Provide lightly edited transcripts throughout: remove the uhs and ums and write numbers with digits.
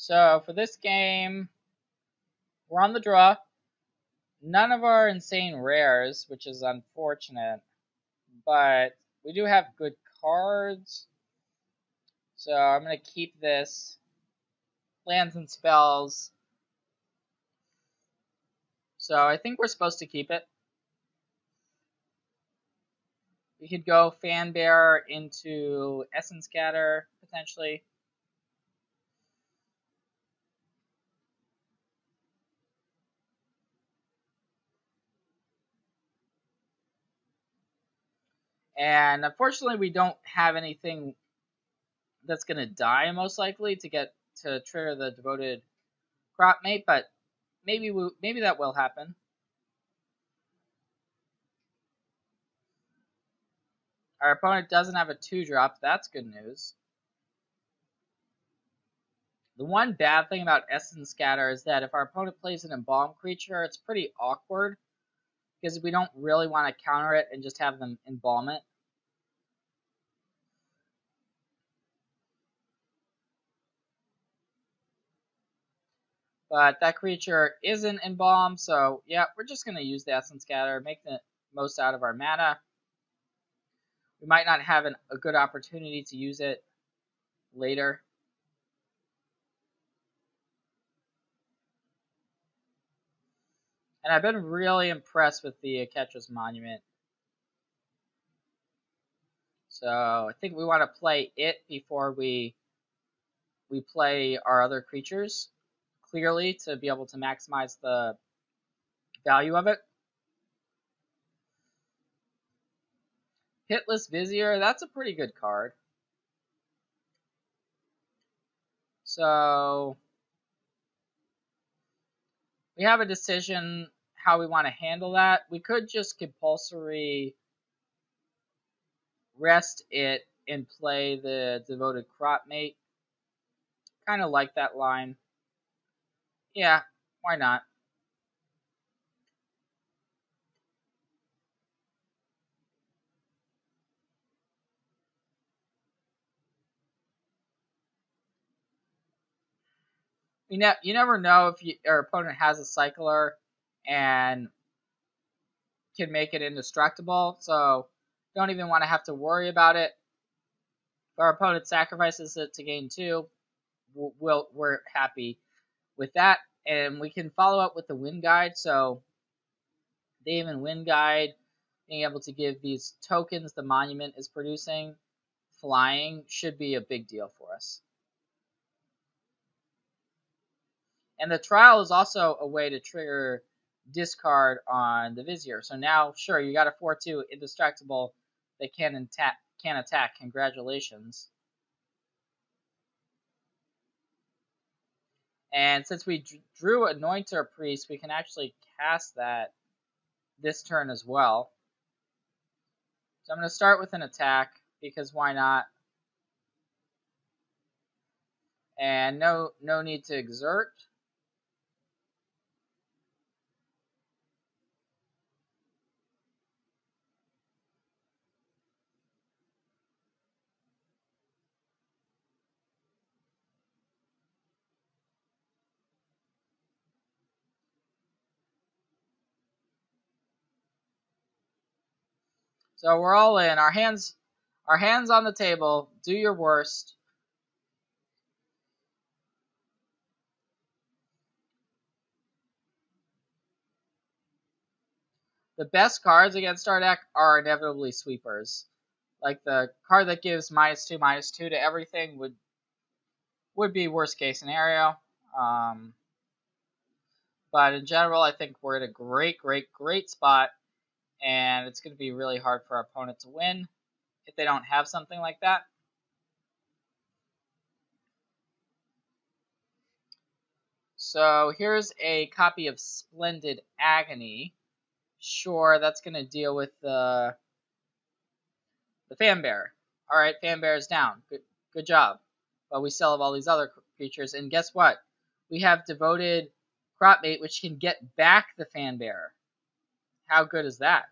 So for this game, we're on the draw. None of our insane rares, which is unfortunate, but we do have good cards. So I'm going to keep this. Lands and spells. So I think we're supposed to keep it. We could go Fanbearer into Essence Scatter, potentially. And unfortunately, we don't have anything that's going to die, most likely, to get to trigger the Devoted Crop Mate, but maybe that will happen. Our opponent doesn't have a 2-drop. That's good news. The one bad thing about Essence Scatter is that if our opponent plays an Embalm creature, it's pretty awkward, because we don't really want to counter it and just have them embalm it. But that creature isn't embalmed, so yeah, we're just going to use the Essence Scatter, make the most out of our mana. We might not have a good opportunity to use it later. And I've been really impressed with the Ketras Monument. So I think we want to play it before we play our other creatures, clearly, to be able to maximize the value of it. Hitless Vizier, that's a pretty good card. So we have a decision how we want to handle that. We could just compulsory rest it and play the Devoted Crop Mate. Kind of like that line. Yeah, why not? You never know if your opponent has a Cycler and can make it indestructible, so don't even want to have to worry about it. If our opponent sacrifices it to gain 2, we're happy with that. And we can follow up with the Wind Guide, so Dave and Wind Guide, being able to give these tokens the monument is producing, flying, should be a big deal for us. And the Trial is also a way to trigger discard on the Vizier. So now, sure, you got a 4/2 indestructible that can attack. Congratulations. And since we drew Anointer Priest, we can actually cast that this turn as well. So I'm going to start with an attack, because why not? And no need to exert. So we're all in. Our hands on the table. Do your worst. The best cards against our deck are inevitably sweepers. Like the card that gives -2/-2 to everything would be worst case scenario. But in general, I think we're in a great spot, and it's going to be really hard for our opponent to win if they don't have something like that. So here's a copy of Splendid Agony. Sure, that's going to deal with the Fanbearer. All right, Fanbearer is down. Good job. But we still have all these other creatures, and guess what? We have Devoted Cropmate, which can get back the Fanbearer. How good is that?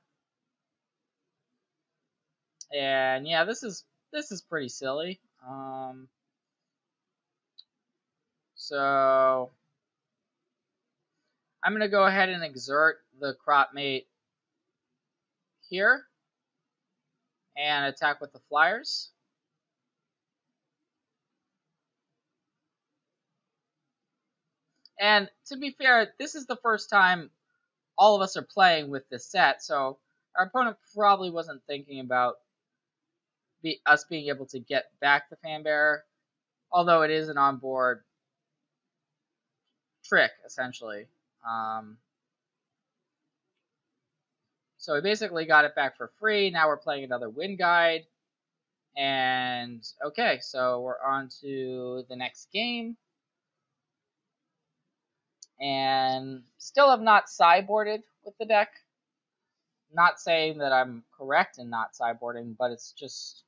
And yeah, this is pretty silly. So I'm going to go ahead and exert the crop mate here and attack with the flyers. And to be fair, this is the first time all of us are playing with this set, so our opponent probably wasn't thinking about us being able to get back the Fanbearer, although it is an onboard trick, essentially. So we basically got it back for free. Now we're playing another Wind Guide. And okay, so we're on to the next game. And still have not sideboarded with the deck. Not saying that I'm correct in not sideboarding, but it's just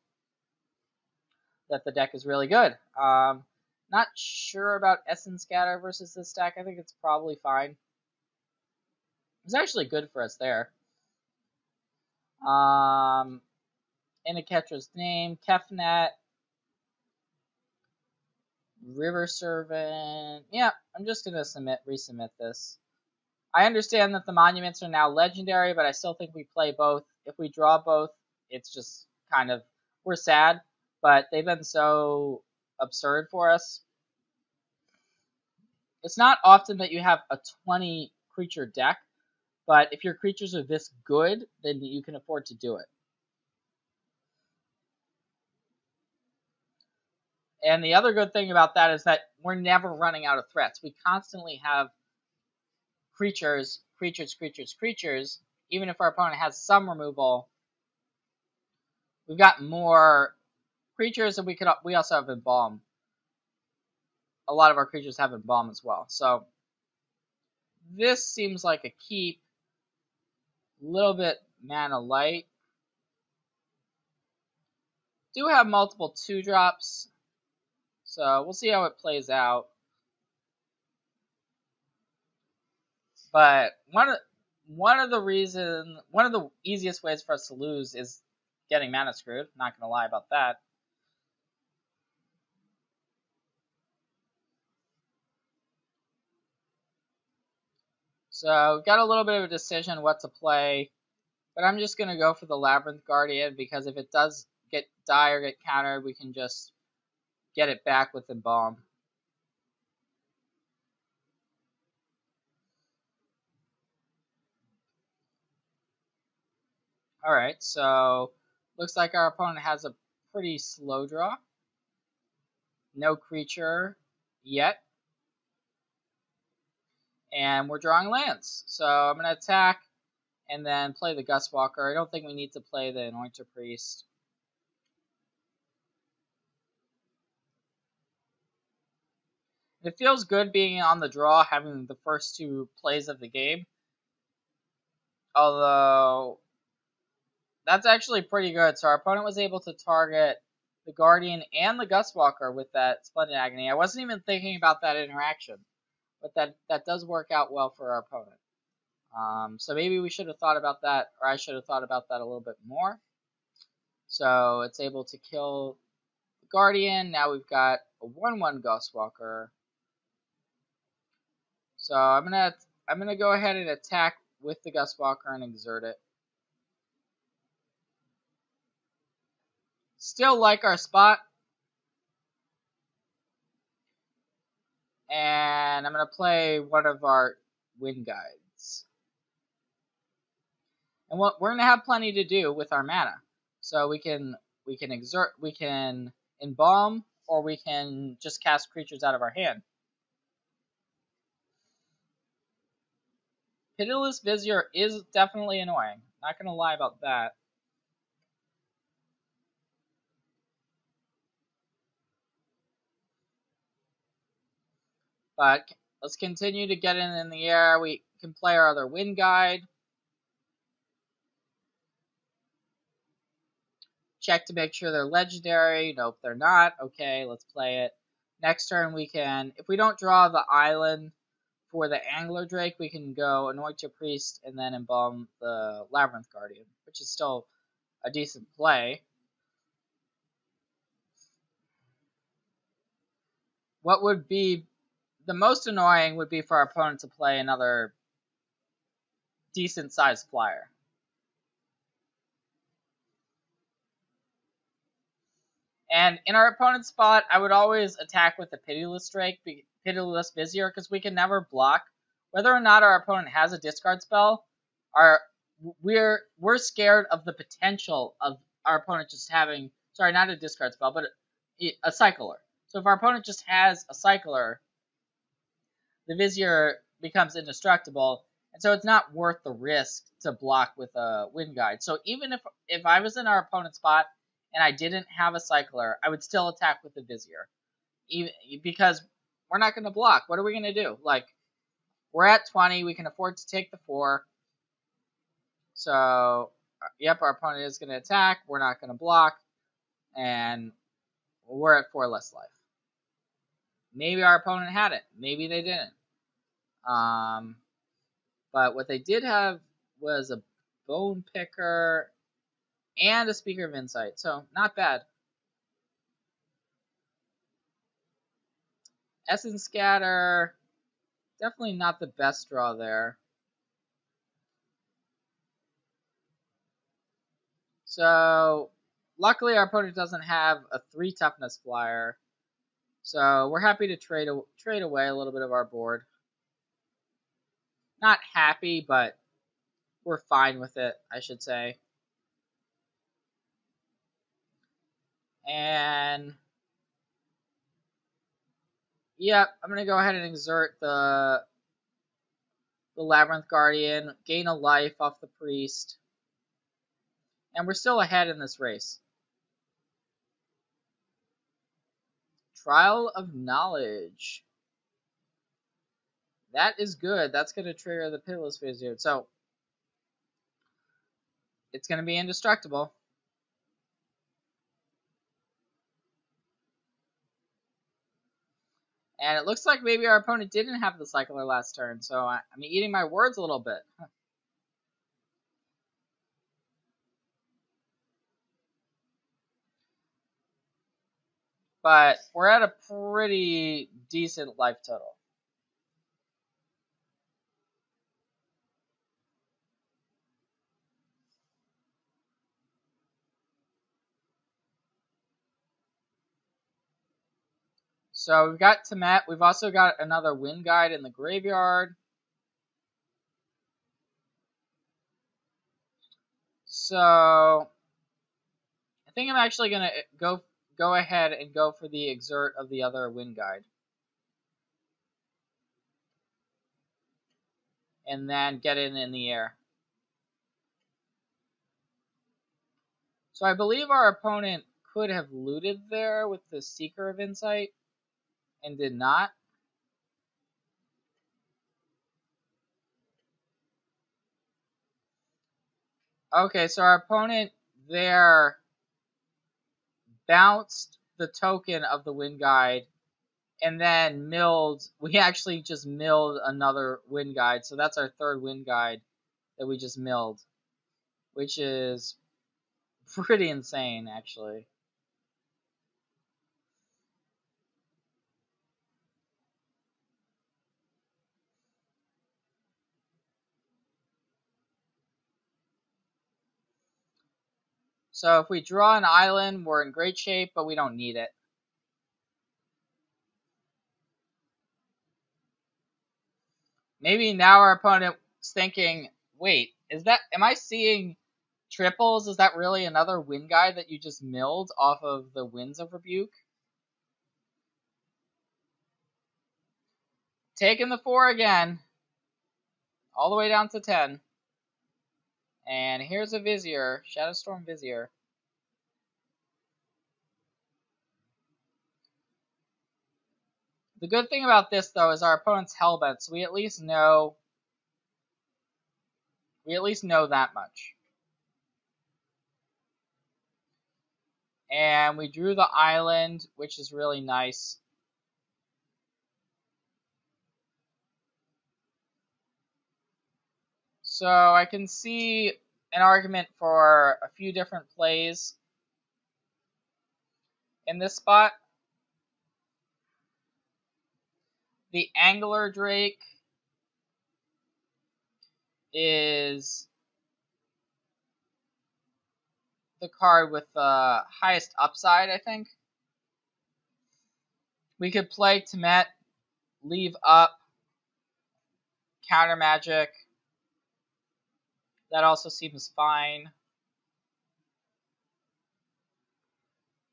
that the deck is really good. Not sure about Essence Scatter versus this deck. I think it's probably fine. It's actually good for us there. In a catcher's name, Kefnet, River Servant. Yeah, I'm just gonna resubmit this. I understand that the monuments are now legendary, but I still think we play both. If we draw both, it's just kind of, we're sad, but they've been so absurd for us. It's not often that you have a 20 creature deck, but if your creatures are this good, then you can afford to do it. And the other good thing about that is that we're never running out of threats. We constantly have creatures. Even if our opponent has some removal, we've got more creatures, and we also have Embalm. A lot of our creatures have Embalm as well. So this seems like a keep. A little bit mana light. Do have multiple 2-drops. So we'll see how it plays out. But one of the easiest ways for us to lose is getting mana screwed. Not gonna lie about that. So got a little bit of a decision what to play, but I'm just gonna go for the Labyrinth Guardian because if it does die or get countered, we can just get it back with Embalm. Alright, so looks like our opponent has a pretty slow draw. No creature yet. And we're drawing lands. So I'm going to attack and then play the Gustwalker. I don't think we need to play the Anointer Priest. It feels good being on the draw, having the first 2 plays of the game. Although, that's actually pretty good. So our opponent was able to target the Guardian and the Gustwalker with that Splendid Agony. I wasn't even thinking about that interaction. But that does work out well for our opponent. So maybe we should have thought about that, or I should have thought about that a little bit more. So it's able to kill the Guardian. Now we've got a 1/1 Ghostwalker. So I'm gonna go ahead and attack with the Gustwalker and exert it. Still like our spot. And I'm gonna play one of our Wind Guides. And we're gonna have plenty to do with our mana. So we can Embalm, or we can just cast creatures out of our hand. Pitiless Vizier is definitely annoying. Not gonna lie about that. But let's continue to get in the air. We can play our other Wind Guide. Check to make sure they're legendary. Nope, they're not. Okay, let's play it. Next turn we can, if we don't draw the island for the Angler Drake, we can go Anoint Your Priest and then Embalm the Labyrinth Guardian, which is still a decent play. What would be the most annoying would be for our opponent to play another decent sized flyer. And in our opponent's spot, I would always attack with the Pitiless Vizier, because we can never block. Whether or not our opponent has a discard spell, we're scared of the potential of our opponent just having, sorry, not a discard spell, but a cycler. So if our opponent just has a cycler, the Vizier becomes indestructible, and so it's not worth the risk to block with a Wind Guide. So even if I was in our opponent's spot and I didn't have a cycler, I would still attack with the Vizier, even because we're not going to block. What are we going to do? Like, we're at 20, we can afford to take the 4. So, yep, our opponent is going to attack. We're not going to block, and we're at 4 less life. Maybe our opponent had it. Maybe they didn't. But what they did have was a Bone Picker and a Speaker of Insight, so not bad. Essence Scatter, definitely not the best draw there. So, luckily our opponent doesn't have a 3 toughness flyer, so we're happy to trade away a little bit of our board. Not happy, but we're fine with it, I should say. And yep, I'm going to go ahead and exert the Labyrinth Guardian, gain a life off the Priest. And we're still ahead in this race. Trial of Knowledge. That is good. That's going to trigger the Pitiless Vizier. So, it's going to be indestructible. And it looks like maybe our opponent didn't have the Cycler last turn, so I'm eating my words a little bit. But we're at a pretty decent life total. So we've got Temet. We've also got another Wind Guide in the graveyard. So I think I'm actually going to go ahead and go for the exert of the other Wind Guide. And then get it in the air. So I believe our opponent could have looted there with the Seeker of Insight and did not. Okay, so our opponent there bounced the token of the Wind Guide and then milled. We actually just milled another Wind Guide, so that's our 3rd Wind Guide that we just milled, which is pretty insane, actually. So if we draw an island, we're in great shape, but we don't need it. Maybe now our opponent's thinking, wait, am I seeing triples? Is that really another Wind Guide that you just milled off of the Winds of Rebuke? Taking the 4 again, all the way down to 10. And here's a Vizier, Shadowstorm Vizier. The good thing about this, though, is our opponent's Hellbent, so we at least know that much. And we drew the island, which is really nice. So I can see an argument for a few different plays in this spot. The Angler Drake is the card with the highest upside, I think. We could play Temet, leave up, counter magic. That also seems fine.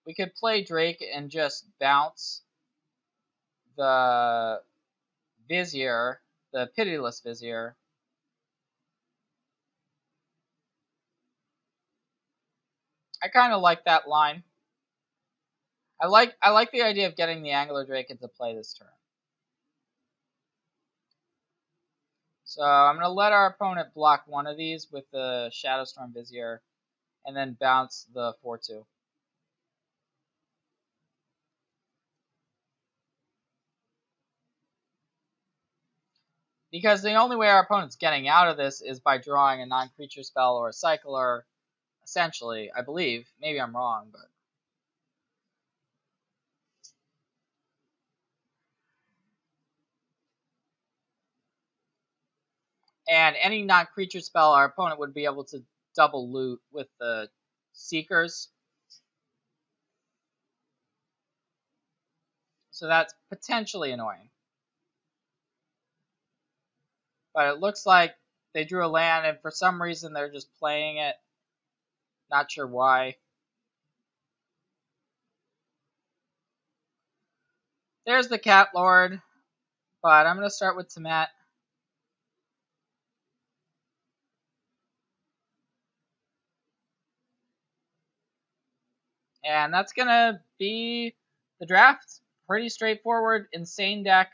We could play Drake and just bounce the Vizier, the Pitiless Vizier. I kind of like that line. I like the idea of getting the Angler Drake into play this turn. So I'm going to let our opponent block one of these with the Shadowstorm Vizier, and then bounce the 4/2. Because the only way our opponent's getting out of this is by drawing a non-creature spell or a cycler, essentially, I believe. Maybe I'm wrong, but... And any non-creature spell, our opponent would be able to double loot with the Seekers. So that's potentially annoying. But it looks like they drew a land, and for some reason they're just playing it. Not sure why. There's the Cat Lord, but I'm going to start with Temet. And that's going to be the draft. Pretty straightforward, insane deck.